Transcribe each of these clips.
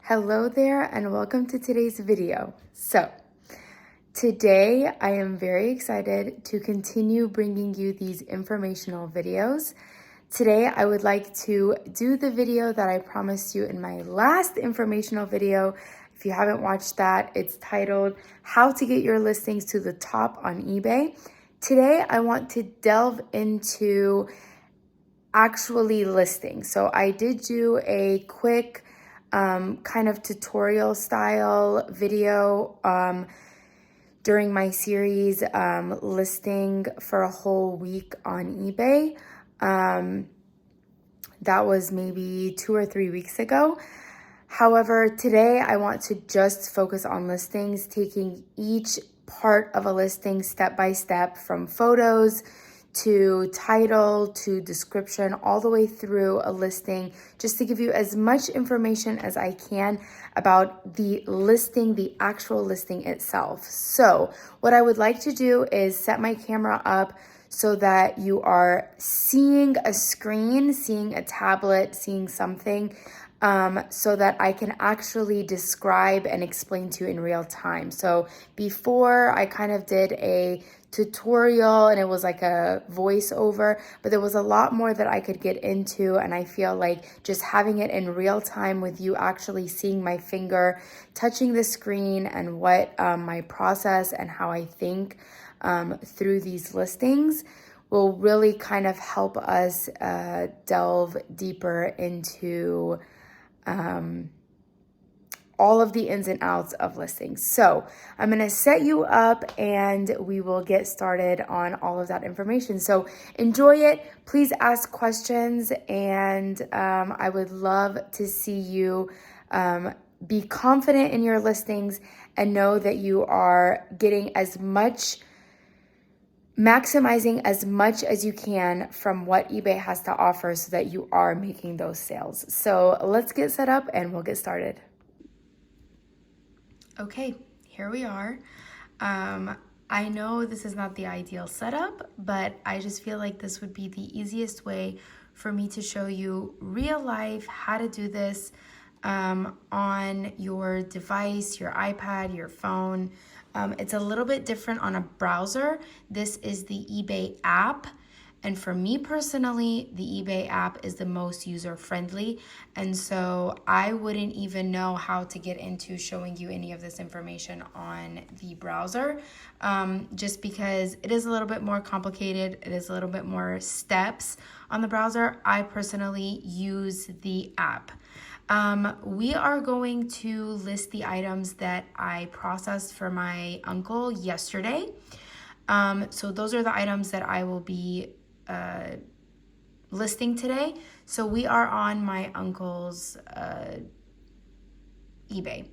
Hello there and welcome to today's video. So today I am very excited to continue bringing you these informational videos. Today I would like to do the video that I promised you in my last informational video. If you haven't watched that, it's titled How to Get Your Listings to the Top on eBay. Today I want to delve into actually listing. So I did do a quick kind of tutorial style video during my series listing for a whole week on eBay. That was maybe 2 or 3 weeks ago. However, today I want to just focus on listings, taking each part of a listing step by step, from photos to title to description, all the way through a listing, just to give you as much information as I can about the listing, the actual listing itself. So what I would like to do is set my camera up so that you are seeing a screen, seeing a tablet, seeing something, so that I can actually describe and explain to you in real time. So before I kind of did a tutorial and it was like a voiceover, but there was a lot more that I could get into, and I feel like just having it in real time with you actually seeing my finger touching the screen and what my process and how I think through these listings will really kind of help us delve deeper into all of the ins and outs of listings. So I'm going to set you up and we will get started on all of that information. So enjoy it. Please ask questions, and I would love to see you be confident in your listings and know that you are getting maximizing as much as you can from what eBay has to offer so that you are making those sales. So let's get set up and we'll get started. Okay, here we are. I know this is not the ideal setup, but I just feel like this would be the easiest way for me to show you real life how to do this on your device, your iPad, your phone. It's a little bit different on a browser. This is the eBay app. And for me personally, the eBay app is the most user-friendly. And so I wouldn't even know how to get into showing you any of this information on the browser, just because it is a little bit more complicated. It is a little bit more steps on the browser. I personally use the app. We are going to list the items that I processed for my uncle yesterday. So those are the items that I will be listing today. So we are on my uncle's eBay.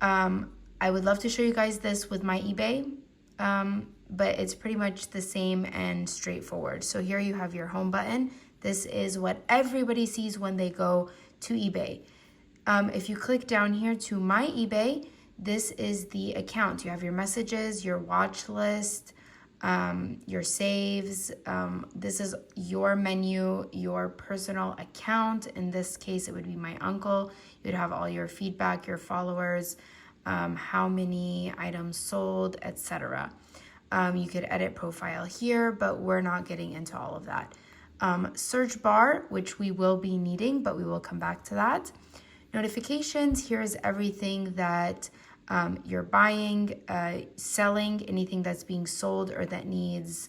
I would love to show you guys this with my eBay, but it's pretty much the same and straightforward. So here you have your home button. This is what everybody sees when they go to eBay. If you click down here to my eBay, this is the account. You have your messages, your watch list, your saves. This is your menu, your personal account. In this case, it would be my uncle. You would have all your feedback, your followers, how many items sold, etc. You could edit profile here, but we're not getting into all of that. Search bar, which we will be needing, but we will come back to that. Notifications, here's everything that you're buying, selling, anything that's being sold or that needs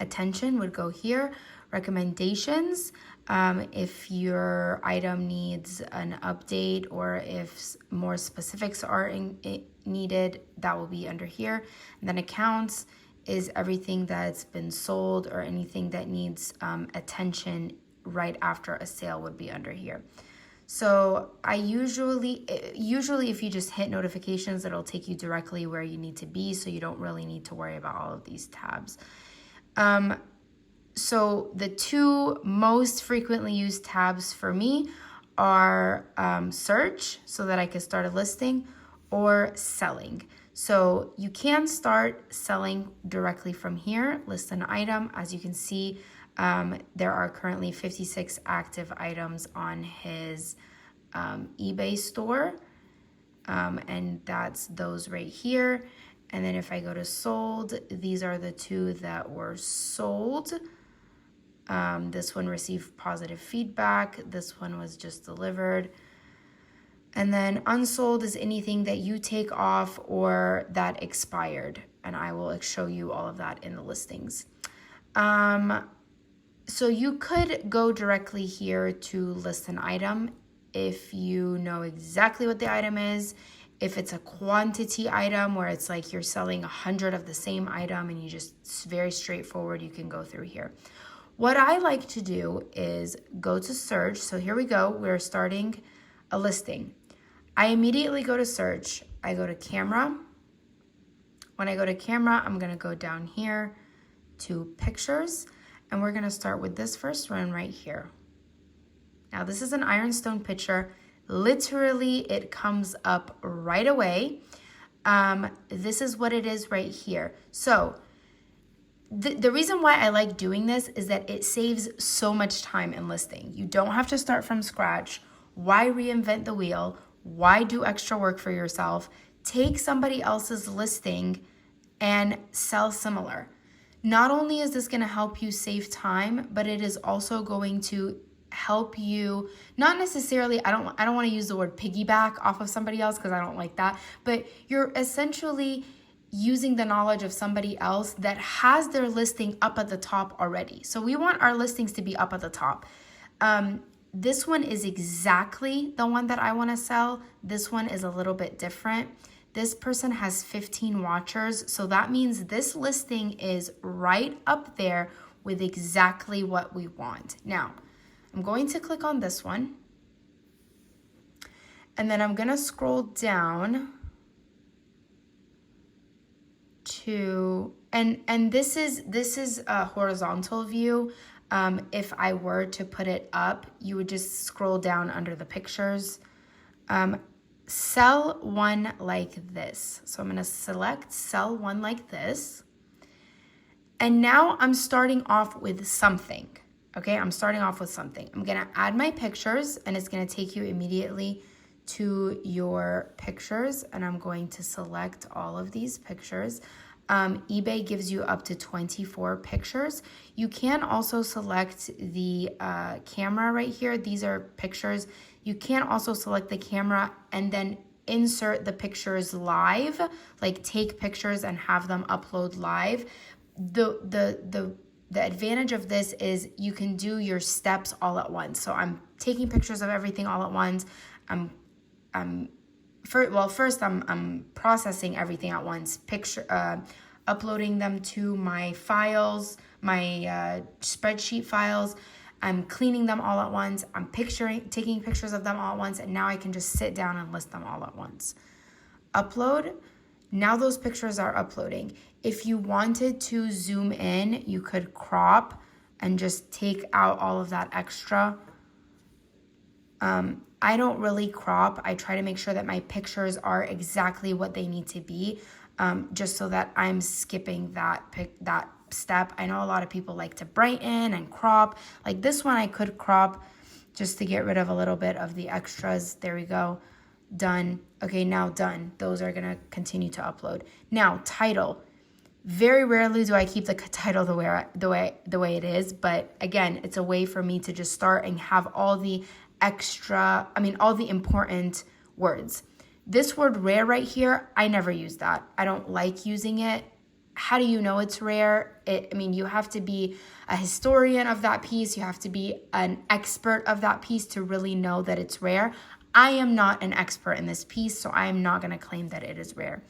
attention would go here. Recommendations, if your item needs an update or if more specifics are needed, that will be under here. And then accounts is everything that's been sold or anything that needs attention right after a sale would be under here. So I usually if you just hit notifications, it'll take you directly where you need to be, so you don't really need to worry about all of these tabs. So the two most frequently used tabs for me are search, so that I can start a listing, or selling. So you can start selling directly from here, list an item. As you can see, there are currently 56 active items on his eBay store. And that's those right here. And then if I go to sold, these are the two that were sold. This one received positive feedback. This one was just delivered. And then unsold is anything that you take off or that expired. And I will show you all of that in the listings. So you could go directly here to list an item if you know exactly what the item is. If it's a quantity item where it's like you're selling 100 of the same item and it's very straightforward, you can go through here. What I like to do is go to search. So here we go. We're starting a listing. I immediately go to search. I go to camera. When I go to camera, I'm going to go down here to pictures. And we're going to start with this first one right here. Now, this is an ironstone picture. Literally, it comes up right away. This is what it is right here. So the reason why I like doing this is that it saves so much time in listing. You don't have to start from scratch. Why reinvent the wheel? Why do extra work for yourself? Take somebody else's listing and sell similar. Not only is this going to help you save time, but it is also going to help you, not necessarily, I don't want to use the word piggyback off of somebody else because I don't like that, but you're essentially using the knowledge of somebody else that has their listing up at the top already. So we want our listings to be up at the top. This one is exactly the one that I want to sell. This one is a little bit different. This person has 15 watchers, so that means this listing is right up there with exactly what we want. Now, I'm going to click on this one, and then I'm going to scroll down to, and this is a horizontal view. If I were to put it up, you would just scroll down under the pictures. Sell one like this. So I'm going to select sell one like this. And now I'm starting off with something. Okay, I'm starting off with something. I'm going to add my pictures, and it's going to take you immediately to your pictures. And I'm going to select all of these pictures. eBay gives you up to 24 pictures. You can also select the camera right here. These are pictures. You can also select the camera and then insert the pictures live, like take pictures and have them upload live. The advantage of this is you can do your steps all at once. So I'm taking pictures of everything all at once. First I'm processing everything at once, uploading them to my files, my spreadsheet files. I'm cleaning them all at once. I'm taking pictures of them all at once, and now I can just sit down and list them all at once. Upload. Now those pictures are uploading. If you wanted to zoom in, you could crop and just take out all of that extra. I don't really crop. I try to make sure that my pictures are exactly what they need to be, just so that I'm skipping that step. I know a lot of people like to brighten and crop. Like this one I could crop just to get rid of a little bit of the extras. There we go. Done. Okay, now done. Those are going to continue to upload. Now, title. Very rarely do I keep the title the way it is, but again, it's a way for me to just start and have all the important words. This word rare right here, I never use that. I don't like using it. How do you know it's rare? You have to be a historian of that piece. You have to be an expert of that piece to really know that it's rare. I am not an expert in this piece, so I am not going to claim that it is rare.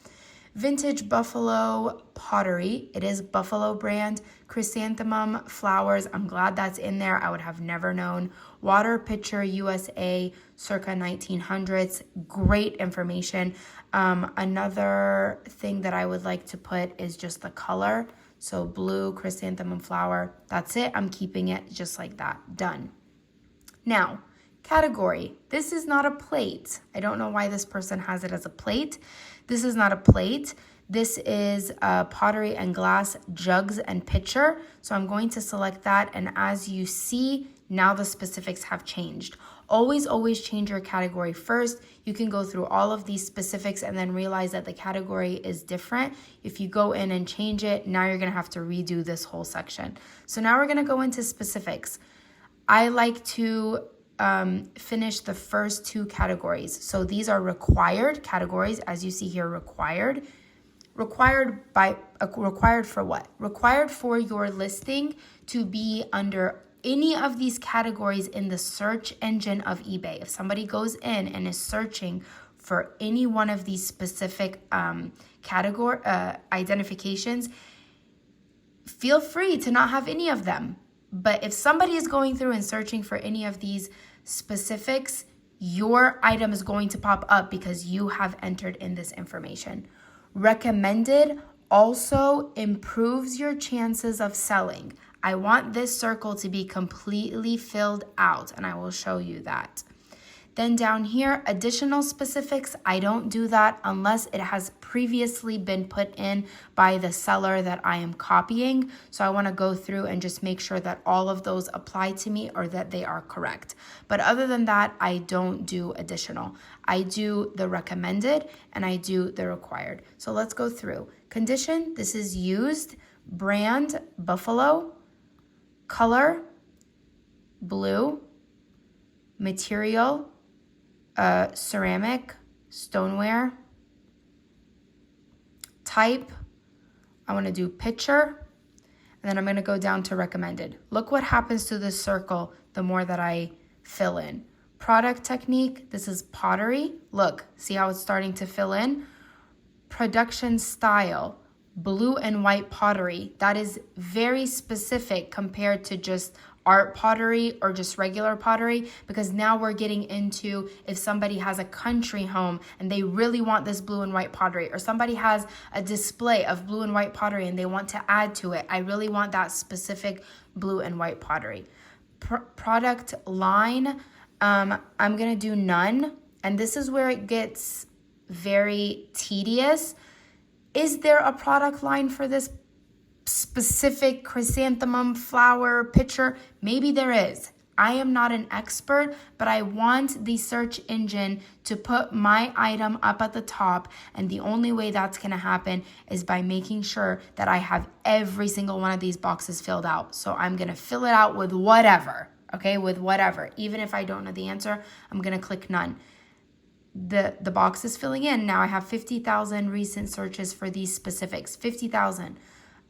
Vintage Buffalo Pottery. It is Buffalo brand. Chrysanthemum flowers. I'm glad that's in there. I would have never known. Water Pitcher USA, circa 1900s. Great information. Another thing that I would like to put is just the color. So blue, chrysanthemum flower. That's it. I'm keeping it just like that. Done. Now, category. This is not a plate. I don't know why this person has it as a plate. This is not a plate. This is pottery and glass, jugs and pitcher. So I'm going to select that. And as you see, now the specifics have changed. Always change your category first. You can go through all of these specifics and then realize that the category is different. If you go in and change it, now you're gonna have to redo this whole section. So now we're gonna go into specifics. I like to finish the first two categories. So these are required categories, as you see here, required. Required for what? Required for your listing to be under any of these categories in the search engine of eBay. If somebody goes in and is searching for any one of these specific category identifications, feel free to not have any of them. But if somebody is going through and searching for any of these specifics, your item is going to pop up because you have entered in this information. Recommended also improves your chances of selling. I want this circle to be completely filled out, and I will show you that. Then down here, additional specifics, I don't do that unless it has previously been put in by the seller that I am copying. So I want to go through and just make sure that all of those apply to me or that they are correct. But other than that, I don't do additional. I do the recommended and I do the required. So let's go through. Condition, this is used. Brand, buffalo. Color, blue. Material, ceramic, stoneware. Type, I want to do picture, and then I'm going to go down to recommended. Look what happens to this circle the more that I fill in. Product technique, this is pottery. Look, see how it's starting to fill in? Production style, blue and white pottery. That is very specific compared to just art pottery or just regular pottery, because now we're getting into if somebody has a country home and they really want this blue and white pottery, or somebody has a display of blue and white pottery and they want to add to it. I really want that specific blue and white pottery. Product line, I'm gonna do none, and this is where it gets very tedious. Is there a product line for this specific chrysanthemum flower picture? Maybe there is. I am not an expert, but I want the search engine to put my item up at the top, and the only way that's going to happen is by making sure that I have every single one of these boxes filled out. So I'm going to fill it out with whatever, okay, with whatever. Even if I don't know the answer, I'm going to click none. The box is filling in. Now I have 50,000 recent searches for these specifics. 50,000.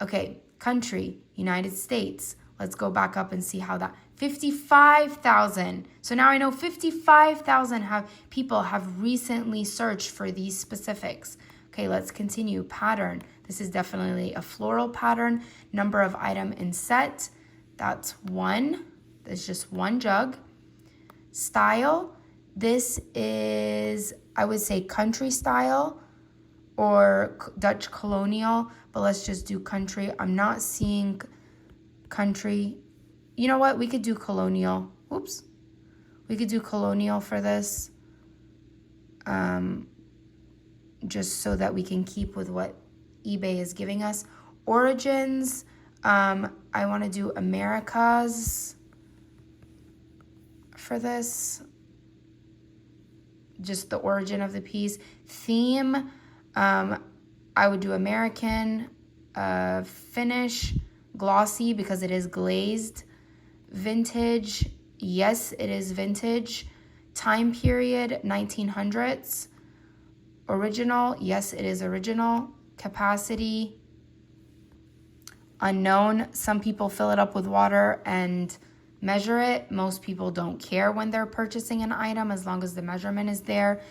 Okay, country, United States. Let's go back up and see how that, 55,000. So now I know 55,000 people have recently searched for these specifics. Okay, let's continue. Pattern. This is definitely a floral pattern. Number of item in set. That's one. There's just one jug. Style. This is, I would say, country style or Dutch colonial, but let's just do country. I'm not seeing country. You know what? We could do colonial. Oops. We could do colonial for this. Just so that we can keep with what eBay is giving us. Origins. I want to do Americas for this. Just the origin of the piece. Theme, I would do American. Finish, glossy, because it is glazed. Vintage, yes, it is vintage. Time period, 1900s. Original, yes, it is original. Capacity, unknown. Some people fill it up with water and measure it. Most people don't care when they're purchasing an item as long as the measurement is there.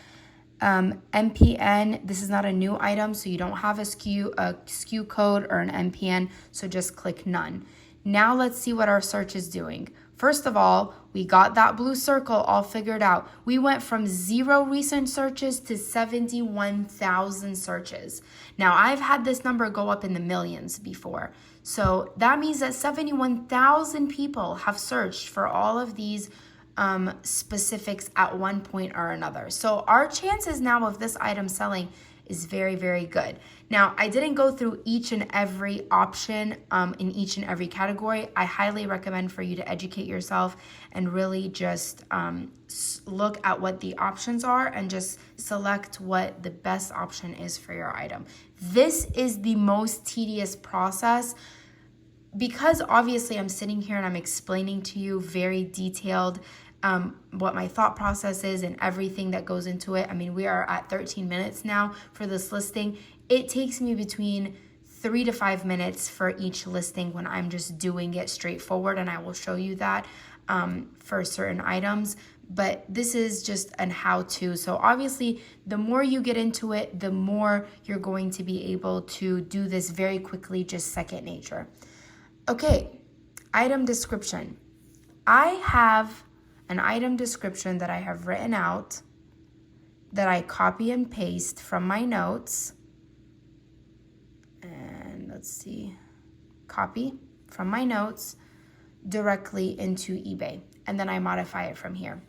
MPN, this is not a new item, so you don't have a SKU code or an MPN, so just click none. Now let's see what our search is doing. First of all, we got that blue circle all figured out. We went from 0 recent searches to 71,000 searches. Now, I've had this number go up in the millions before. So that means that 71,000 people have searched for all of these specifics at one point or another. So our chances now of this item selling is very, very good. Now, I didn't go through each and every option in each and every category. I highly recommend for you to educate yourself and really just look at what the options are and just select what the best option is for your item. This is the most tedious process because obviously I'm sitting here and I'm explaining to you very detailed what my thought process is and everything that goes into it. I mean, we are at 13 minutes now for this listing. It takes me between 3 to 5 minutes for each listing when I'm just doing it straightforward, and I will show you that for certain items. But this is just an how-to. So obviously, the more you get into it, the more you're going to be able to do this very quickly, just second nature. Okay, item description. I have an item description that I have written out that I copy and paste from my notes. And let's see, copy from my notes directly into eBay. And then I modify it from here.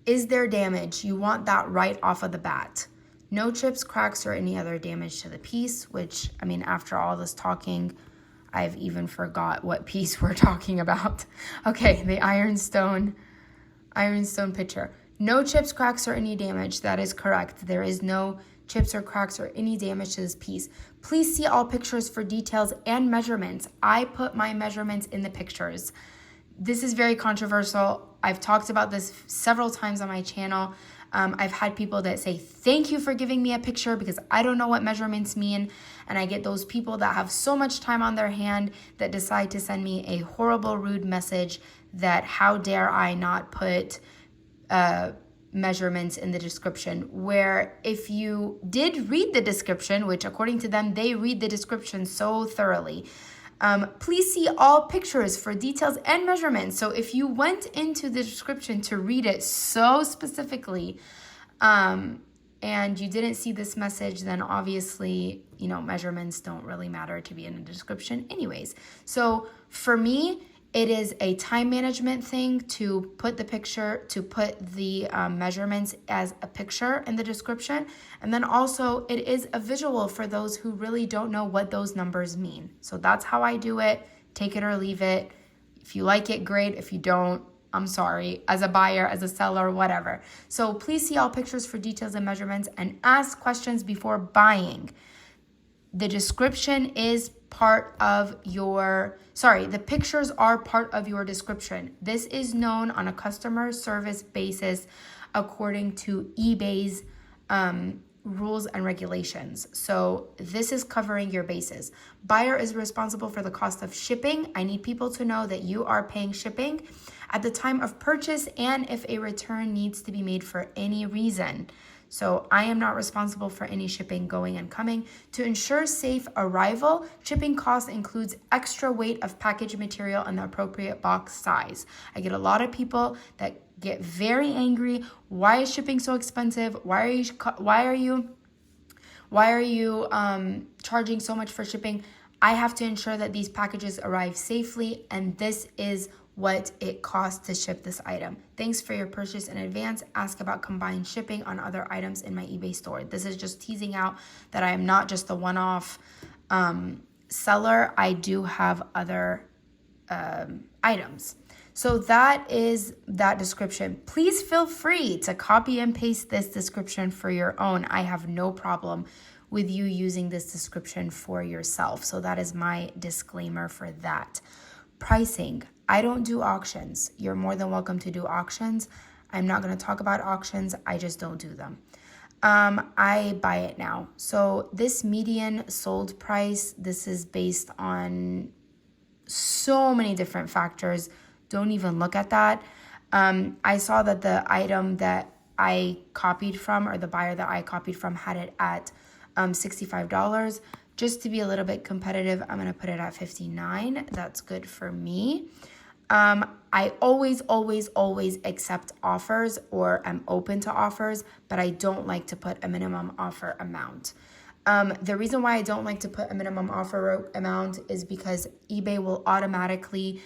Is there damage? You want that right off of the bat. No chips, cracks, or any other damage to the piece, which, I mean, after all this talking, I've even forgot what piece we're talking about. Okay, the ironstone picture. No chips, cracks, or any damage. That is correct. There is no chips or cracks or any damage to this piece. Please see all pictures for details and measurements. I put my measurements in the pictures. This is very controversial. I've talked about this several times on my channel. I've had people that say, thank you for giving me a picture because I don't know what measurements mean. And I get those people that have so much time on their hand that decide to send me a horrible, rude message that how dare I not put measurements in the description, where if you did read the description, which according to them, they read the description so thoroughly, please see all pictures for details and measurements. So if you went into the description to read it so specifically, and you didn't see this message, then obviously, measurements don't really matter to be in the description anyways. So for me, it is a time management thing to put the measurements as a picture in the description. And then also it is a visual for those who really don't know what those numbers mean. So that's how I do it. Take it or leave it. If you like it, great. If you don't, I'm sorry, as a buyer, as a seller, whatever. So please see all pictures for details and measurements and ask questions before buying. The description is the pictures are part of your description. This is known on a customer service basis according to eBay's rules and regulations. So this is covering your bases. Buyer is responsible for the cost of shipping. I need people to know that you are paying shipping at the time of purchase and if a return needs to be made for any reason. So I am not responsible for any shipping going and coming. To ensure safe arrival, shipping cost includes extra weight of package material and the appropriate box size. I get a lot of people that get very angry. Why is shipping so expensive? Why are you charging so much for shipping? I have to ensure that these packages arrive safely, and this is what it costs to ship this item. Thanks for your purchase in advance. Ask about combined shipping on other items in my eBay store. This is just teasing out that I am not just a one-off seller. I do have other items. So that is that description. Please feel free to copy and paste this description for your own. I have no problem with you using this description for yourself. So that is my disclaimer for that. Pricing. I don't do auctions. You're more than welcome to do auctions. I'm not going to talk about auctions. I just don't do them. I buy it now. So this median sold price, this is based on so many different factors. Don't even look at that. I saw that the item that I copied from, or the buyer that I copied from, had it at $65. Just to be a little bit competitive, I'm going to put it at $59. That's good for me. I always accept offers, or am open to offers, but I don't like to put a minimum offer amount. The reason why I don't like to put a minimum offer amount is because eBay will automatically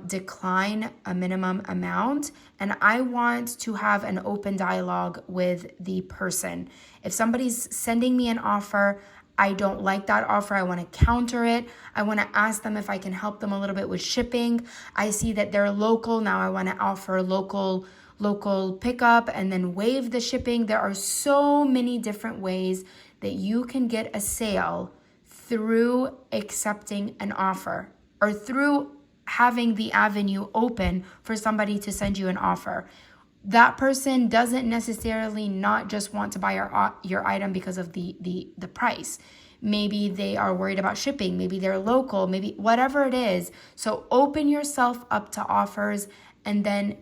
decline a minimum amount, and I want to have an open dialogue with the person. If somebody's sending me an offer, I don't like that offer, I want to counter it. I want to ask them if I can help them a little bit with shipping. I see that they're local, now I want to offer local pickup and then waive the shipping. There are so many different ways that you can get a sale through accepting an offer or through having the avenue open for somebody to send you an offer. That person doesn't necessarily not just want to buy your item because of the price. Maybe they are worried about shipping. Maybe they're local, maybe whatever it is. So open yourself up to offers and then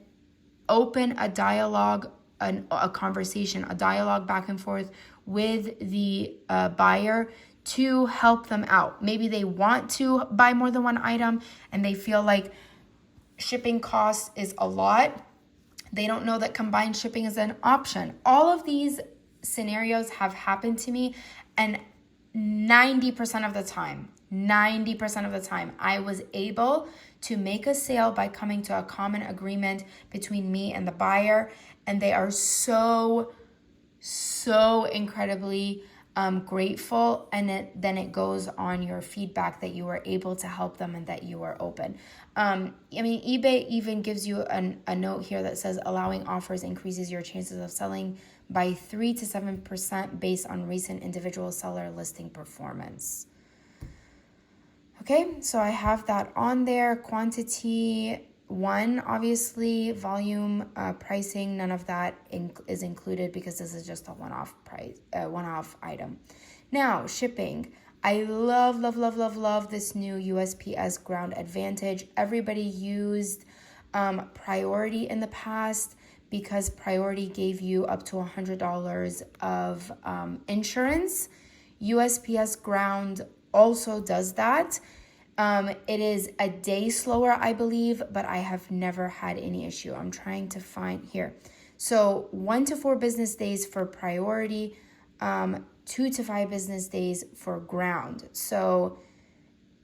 open a dialogue, a conversation, a dialogue back and forth with the buyer to help them out. Maybe they want to buy more than one item and they feel like shipping costs is a lot. They don't know that combined shipping is an option. All of these scenarios have happened to me, and 90% of the time, I was able to make a sale by coming to a common agreement between me and the buyer. And they are so incredibly grateful. And then it goes on your feedback that you were able to help them and that you were open. eBay even gives you a note here that says allowing offers increases your chances of selling by 3 to 7% based on recent individual seller listing performance. Okay, so I have that on there. Quantity 1, obviously, volume, pricing, none of that is included because this is just a one-off price, one-off item. Now, shipping. I love this new USPS Ground Advantage. Everybody used Priority in the past because Priority gave you up to $100 of insurance. USPS Ground also does that. It is a day slower, I believe, but I have never had any issue. I'm trying to find here. So 1 to 4 business days for Priority, 2 to 5 business days for Ground. So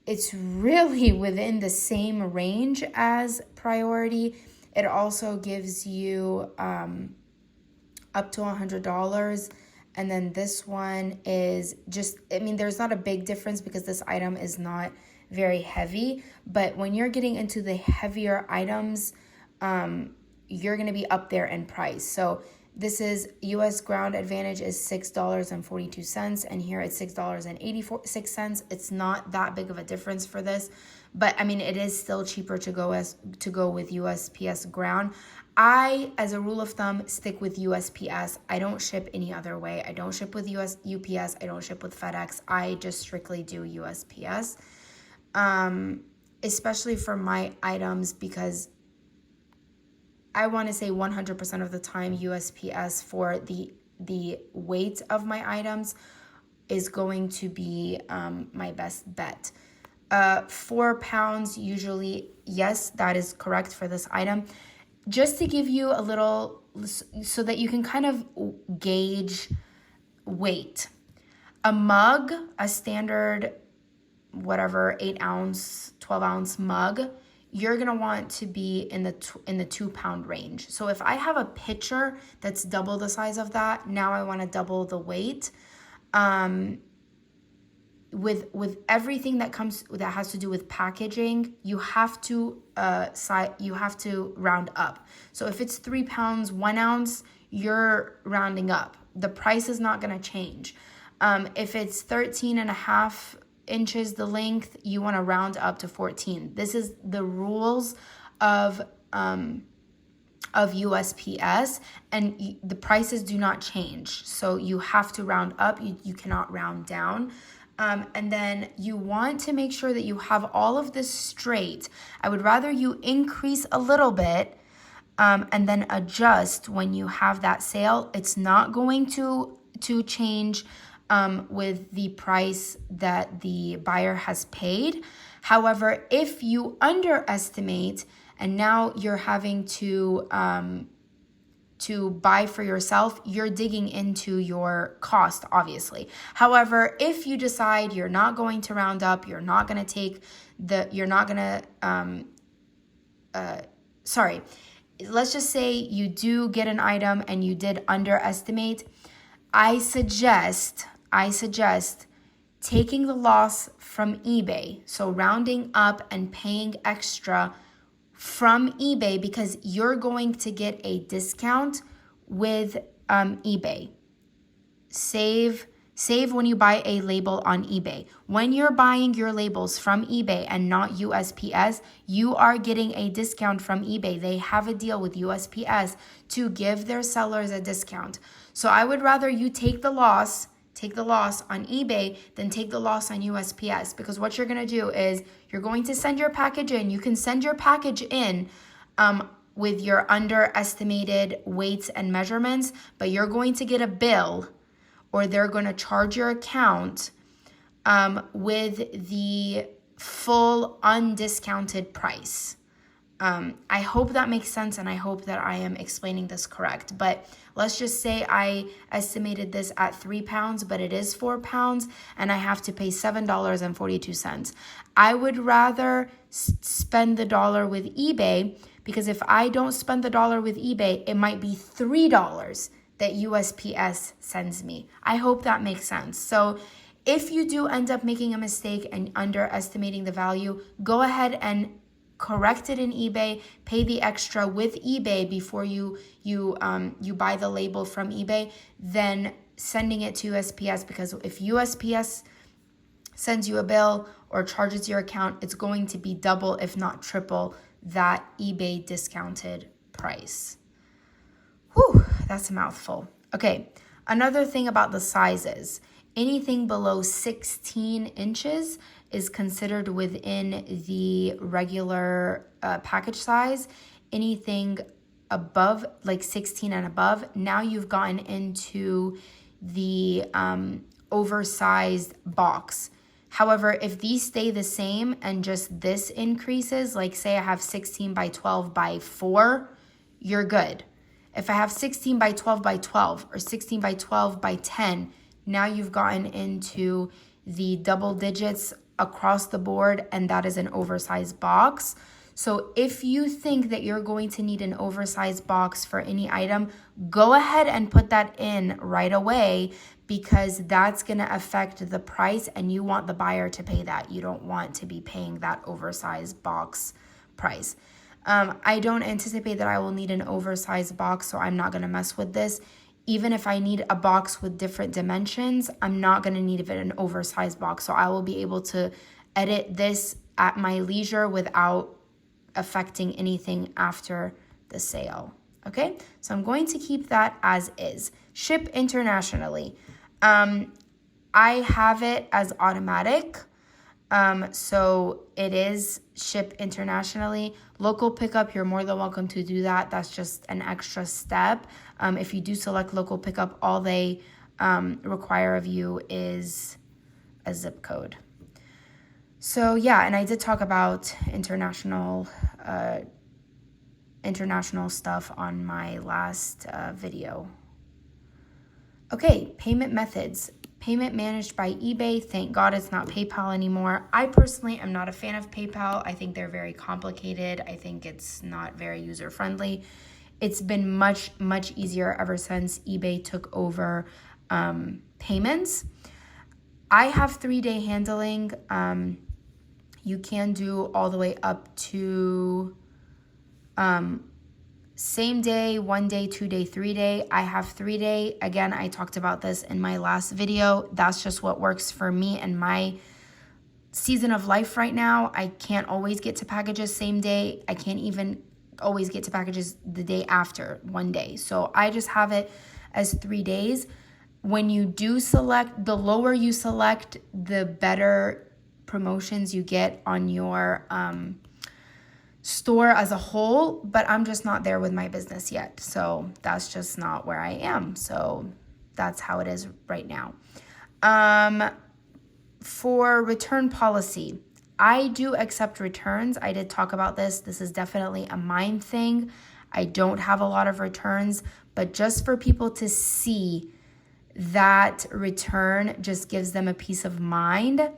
it's really within the same range as Priority. It also gives you up to $100. And then this one is just, there's not a big difference because this item is not very heavy. But when you're getting into the heavier items, you're going to be up there in price. So this is US Ground Advantage is $6.42, and here it's $6.86. It's not that big of a difference for this, but it is still cheaper to go with USPS Ground. I, as a rule of thumb, stick with USPS. I don't ship any other way. I don't ship with UPS. I don't ship with FedEx. I just strictly do USPS, especially for my items, because I want to say 100% of the time USPS for the weight of my items is going to be my best bet. 4 pounds usually, yes, that is correct for this item. Just to give you a little, so that you can kind of gauge weight. A mug, a standard, 8 ounce, 12 ounce mug, you're going to want to be in the 2 pound range. So if I have a pitcher that's double the size of that, now I want to double the weight. With everything that has to do with packaging, you have to round up. So if it's 3 pounds, 1 ounce, you're rounding up. The price is not going to change. If it's 13.5 inches the length, you want to round up to 14. This is the rules of USPS, and the prices do not change. So you have to round up. You cannot round down. And then you want to make sure that you have all of this straight. I would rather you increase a little bit and then adjust when you have that sale. It's not going to change with the price that the buyer has paid. However, if you underestimate and now you're having to buy for yourself, you're digging into your cost, obviously. However, if you decide you're not going to round up, you're not going to sorry, let's just say you do get an item and you did underestimate. I suggest taking the loss from eBay. So rounding up and paying extra from eBay, because you're going to get a discount with eBay. Save when you buy a label on eBay. When you're buying your labels from eBay and not USPS, you are getting a discount from eBay. They have a deal with USPS to give their sellers a discount. So I would rather you take the loss on eBay than take the loss on USPS, because what you're going to do is you're going to send your package in. You can send your package in with your underestimated weights and measurements, but you're going to get a bill, or they're going to charge your account with the full undiscounted price. I hope that makes sense, and I hope that I am explaining this correct. But let's just say I estimated this at 3 pounds, but it is 4 pounds, and I have to pay $7.42. I would rather spend the dollar with eBay, because if I don't spend the dollar with eBay, it might be $3 that USPS sends me. I hope that makes sense. So if you do end up making a mistake and underestimating the value, go ahead and correct it in eBay, pay the extra with eBay before you buy the label from eBay, then sending it to USPS, because if USPS sends you a bill or charges your account, it's going to be double, if not triple, that eBay discounted price. Whew, that's a mouthful. Okay, another thing about the sizes. Anything below 16 inches is considered within the regular package size. Anything above, like 16 and above, now you've gotten into the oversized box. However, if these stay the same and just this increases, like say I have 16 by 12 by 4, you're good. If I have 16 by 12 by 12 or 16 by 12 by 10, now you've gotten into the double digits across the board, and that is an oversized box. So if you think that you're going to need an oversized box for any item, go ahead and put that in right away, because that's going to affect the price, and you want the buyer to pay that. You don't want to be paying that oversized box price. I don't anticipate that I will need an oversized box, so I'm not going to mess with this. Even if I need a box with different dimensions, I'm not going to need an oversized box. So I will be able to edit this at my leisure without affecting anything after the sale. Okay, so I'm going to keep that as is. Ship internationally. I have it as automatic. So it is ship internationally. Local pickup, you're more than welcome to do that. That's just an extra step. If you do select local pickup, all they require of you is a zip code. So yeah, and I did talk about international stuff on my last video. Okay, payment methods. Payment managed by eBay. Thank God it's not PayPal anymore. I personally am not a fan of PayPal. I think they're very complicated. I think it's not very user-friendly. It's been much, much easier ever since eBay took over payments. I have 3-day handling. You can do all the way up to same day, 1 day, 2 day, 3 day. I have 3 day. Again, I talked about this in my last video. That's just what works for me and my season of life right now. I can't always get to packages same day. I can't even always get to packages the day after, 1 day. So I just have it as 3 days. When you do select, the lower you select, the better promotions you get on your store as a whole, but I'm just not there with my business yet. So that's just not where I am. So that's how it is right now. For return policy, I do accept returns. I did talk about this. This is definitely a mind thing. I don't have a lot of returns, but just for people to see that return just gives them a peace of mind.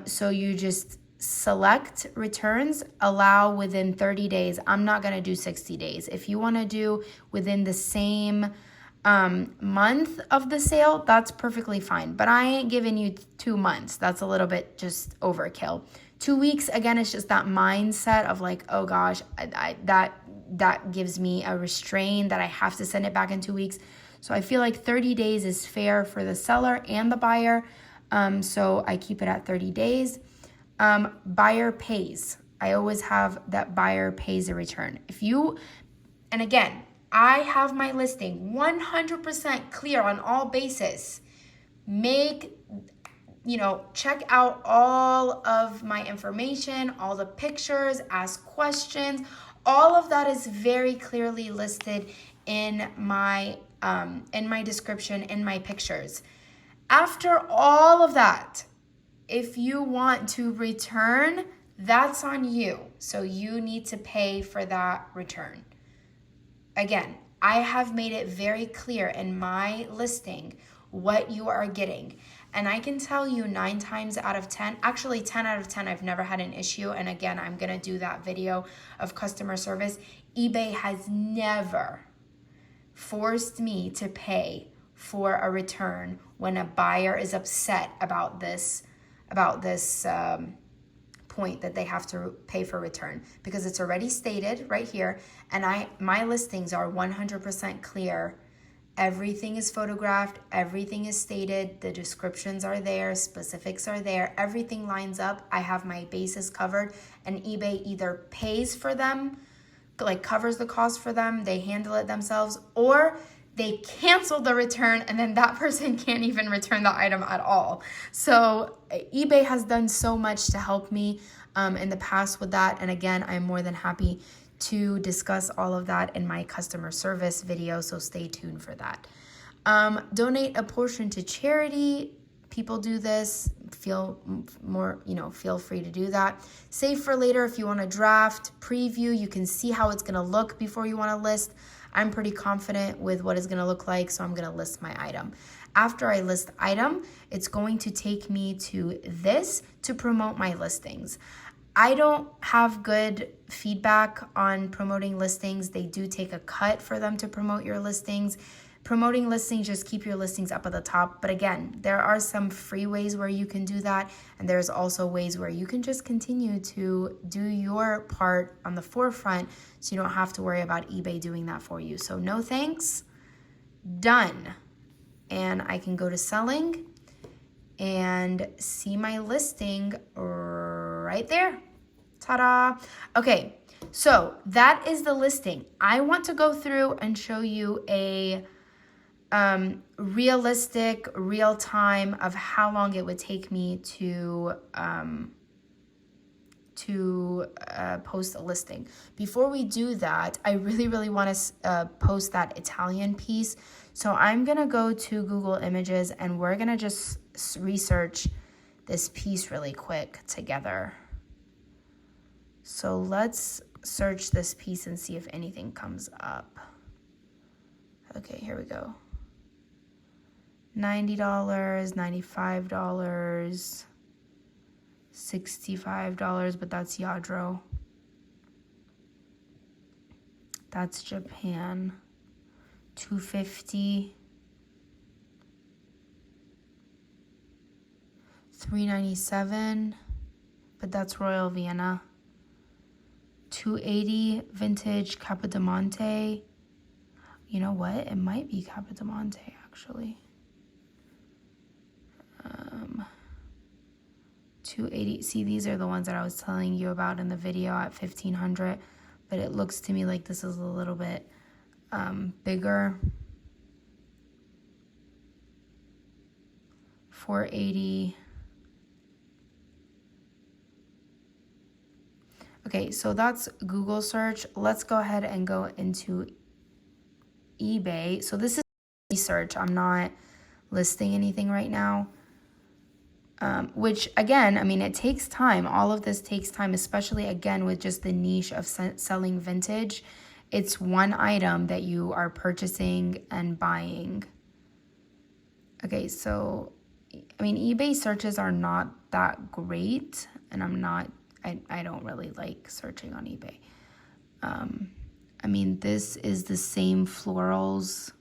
So you just select returns allow within 30 days. I'm not going to do 60 days. If you want to do within the same month of the sale, that's perfectly fine. But I ain't giving you 2 months. That's a little bit just overkill. 2 weeks, again, it's just that mindset of like, oh gosh, that gives me a restraint that I have to send it back in 2 weeks. So I feel like 30 days is fair for the seller and the buyer. So I keep it at 30 days. Buyer pays. I always have that buyer pays a return. And again, I have my listing 100% clear on all bases. Check out all of my information, all the pictures, ask questions. All of that is very clearly listed in my description, in my pictures. After all of that, if you want to return, that's on you. So you need to pay for that return. Again, I have made it very clear in my listing what you are getting. And I can tell you 9 times out of 10, actually 10 out of 10, I've never had an issue. And again, I'm going to do that video of customer service. eBay has never forced me to pay for a return when a buyer is upset about this point that they have to pay for return, because it's already stated right here, and my listings are 100% clear. Everything is photographed, everything is stated, the descriptions are there, specifics are there, everything lines up. I have my bases covered, and eBay either pays for them, like covers the cost for them, they handle it themselves, or they cancel the return and then that person can't even return the item at all. So eBay has done so much to help me in the past with that. And again, I'm more than happy to discuss all of that in my customer service video. So stay tuned for that. Donate a portion to charity. People do this. Feel free to do that. Save for later if you want to draft, preview. You can see how it's going to look before you want to list. I'm pretty confident with what it's going to look like, so I'm going to list my item. After I list item, it's going to take me to this to promote my listings. I don't have good feedback on promoting listings. They do take a cut for them to promote your listings. Promoting listings, just keep your listings up at the top. But again, there are some free ways where you can do that. And there's also ways where you can just continue to do your part on the forefront so you don't have to worry about eBay doing that for you. So no thanks, done. And I can go to selling and see my listing right there. Ta-da. Okay, so that is the listing. I want to go through and show you a realistic, real time of how long it would take me to post a listing. Before we do that, I really want to post that Italian piece. So I'm going to go to Google Images and we're going to just research this piece really quick together. So let's search this piece and see if anything comes up. Okay, here we go. $90, $95, $65, but that's Yadro. That's Japan. $250. $397, but that's Royal Vienna. $280 vintage Capodimonte. You know what? It might be Capodimonte actually. $280. See, these are the ones that I was telling you about in the video at $1,500, but it looks to me like this is a little bit bigger. $480. Okay, so that's Google search. Let's go ahead and go into eBay. So this is research. I'm not listing anything right now. Which again, I mean, it takes time. All of this takes time, especially again with just the niche of selling vintage. It's one item that you are purchasing and buying. Okay, so I mean, eBay searches are not that great, and I'm not I don't really like searching on eBay. I mean, this is the same florals.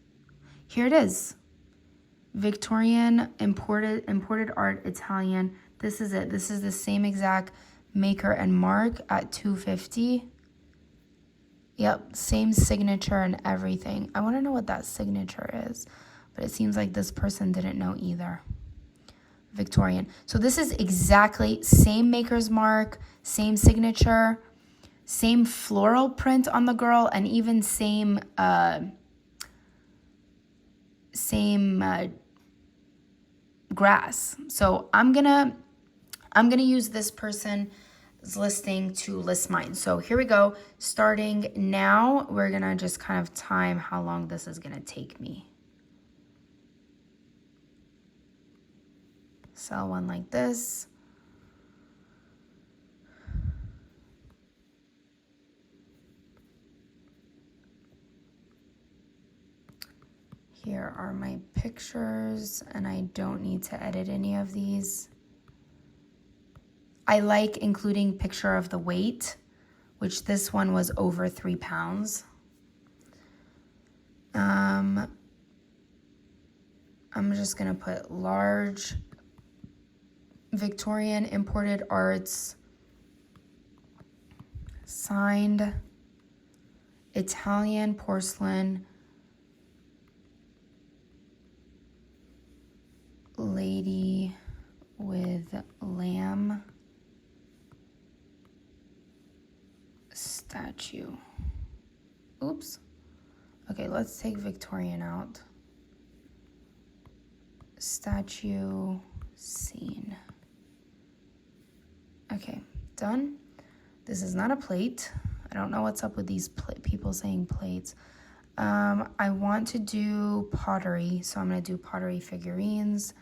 Here it is. Victorian, imported art, Italian. This is it. This is the same exact maker and mark at $250. Yep, same signature and everything. I want to know what that signature is, but it seems like this person didn't know either. Victorian. So this is exactly same maker's mark, same signature, same floral print on the girl, and even same grass. So I'm gonna use this person's listing to list mine. So here we go. Starting now, we're gonna just kind of time how long this is gonna take me. Sell one like this. Here are my pictures, and I don't need to edit any of these. I like including picture of the weight, which this one was over 3 pounds. I'm just gonna put large Victorian imported arts, signed Italian porcelain, lady with lamb statue. Oops. Okay, let's take Victorian out. Statue scene. Okay, done. This is not a plate. I don't know what's up with these people saying plates. I want to do pottery, so I'm going to do pottery figurines.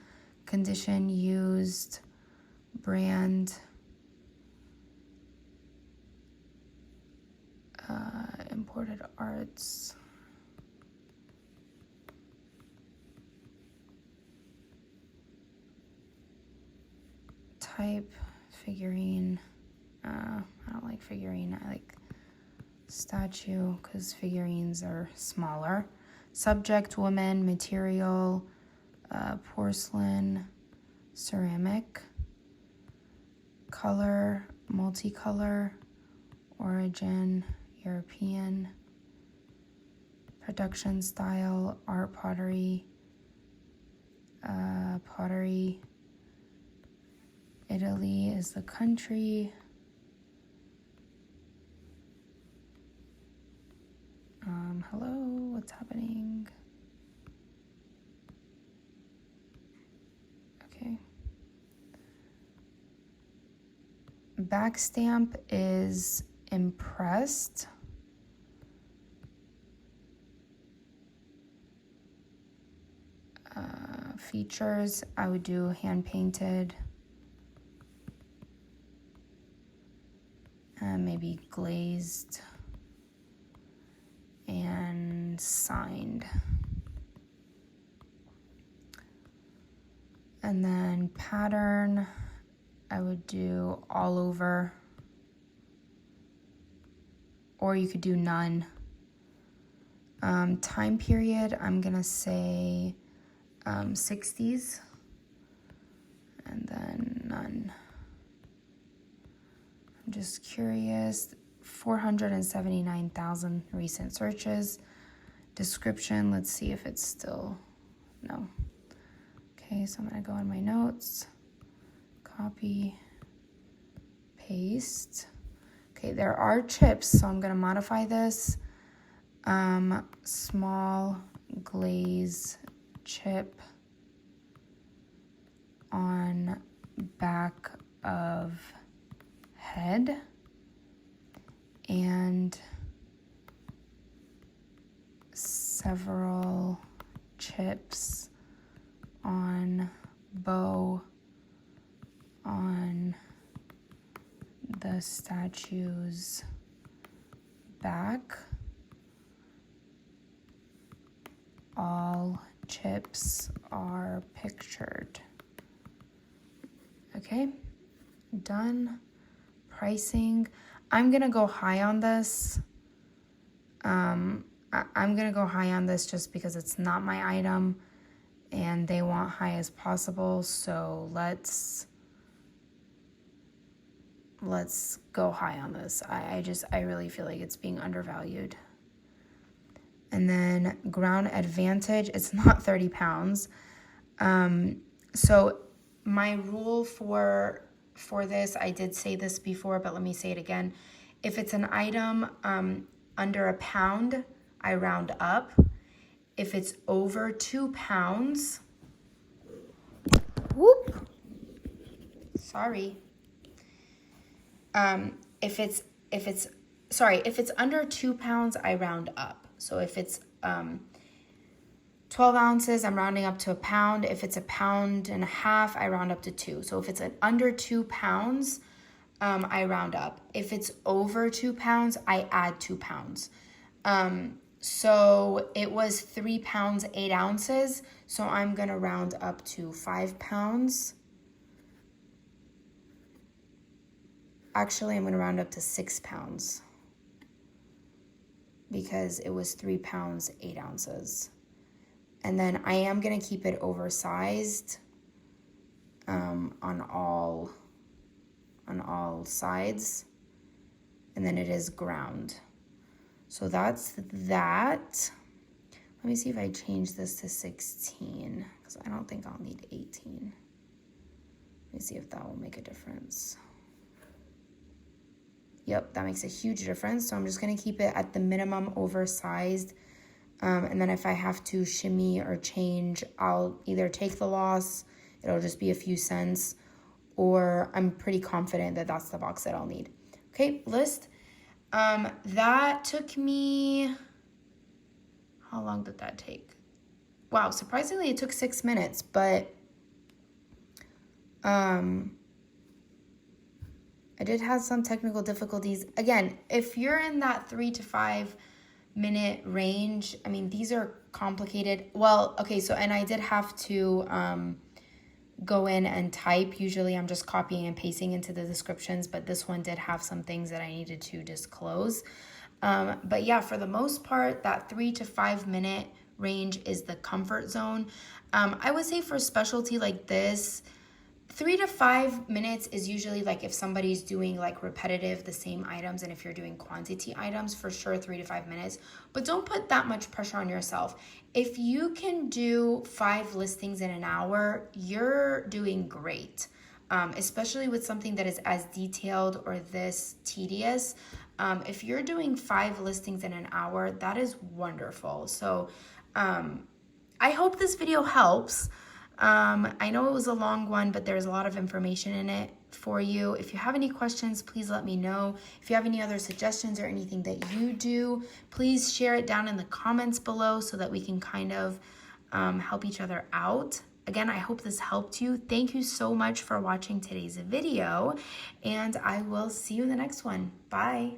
Condition used, brand, imported arts. Type, figurine. I don't like figurine. I like statue because figurines are smaller. Subject, woman. Material, porcelain, ceramic. Color, multicolor. Origin, European. Production style, art pottery. Pottery. Italy is the country. Hello, what's happening? Okay. Back stamp is impressed. Features, I would do hand painted. Maybe glazed and signed. And then pattern, I would do all over, or you could do none. Time period, I'm gonna say 60s, and then none. I'm just curious. 479,000 recent searches. Description, let's see if it's still, no. Okay, so I'm gonna go in my notes, copy, paste. Okay, there are chips, so I'm gonna modify this. Small glaze chip on back of head and several chips on bow on the statue's back. All chips are pictured. Okay, done. pricing. I'm going to go high on this. I'm going to go high on this just because it's not my item and they want high as possible. So let's go high on this. I really feel like it's being undervalued. And then ground advantage, it's not 30 pounds. So my rule for this, I did say this before, but let me say it again. If it's an item under a pound, I round up. If it's over 2 pounds, whoop, sorry. If it's under 2 pounds, I round up. So if it's 12 ounces, I'm rounding up to a pound. If it's 1.5 pounds, I round up to 2. So if it's under 2 pounds, I round up. If it's over 2 pounds, I add 2 pounds. So it was 3 pounds, 8 ounces. So I'm going to round up to 5 pounds. Actually, I'm going to round up to 6 pounds because it was 3 pounds, 8 ounces. And then I am going to keep it oversized on all sides. And then it is ground. So that's that. Let me see if I change this to 16 because I don't think I'll need 18. Let me see if that will make a difference. Yep, that makes a huge difference. So I'm just going to keep it at the minimum oversized. And then if I have to shimmy or change, I'll either take the loss, it'll just be a few cents, or I'm pretty confident that that's the box that I'll need. Okay, list. That took me, how long did that take? Wow, surprisingly it took 6 minutes, but I did have some technical difficulties. Again, if you're in that 3 to 5 minute range, I mean, these are complicated. Well, okay, so, and I did have to go in and type. Usually I'm just copying and pasting into the descriptions, but this one did have some things that I needed to disclose. But yeah, for the most part, that 3 to 5 minute range is the comfort zone. I would say for a specialty like this, 3 to 5 minutes is usually like if somebody's doing like repetitive, the same items, and if you're doing quantity items, for sure 3 to 5 minutes. But don't put that much pressure on yourself. If you can do 5 listings in an hour, you're doing great. Especially with something that is as detailed or this tedious. If you're doing 5 listings in an hour, that is wonderful. So I hope this video helps. I know it was a long one, but there's a lot of information in it for you. If you have any questions, please let me know. If you have any other suggestions or anything that you do, please share it down in the comments below so that we can kind of help each other out. Again, I hope this helped you. Thank you so much for watching today's video, and I will see you in the next one. Bye.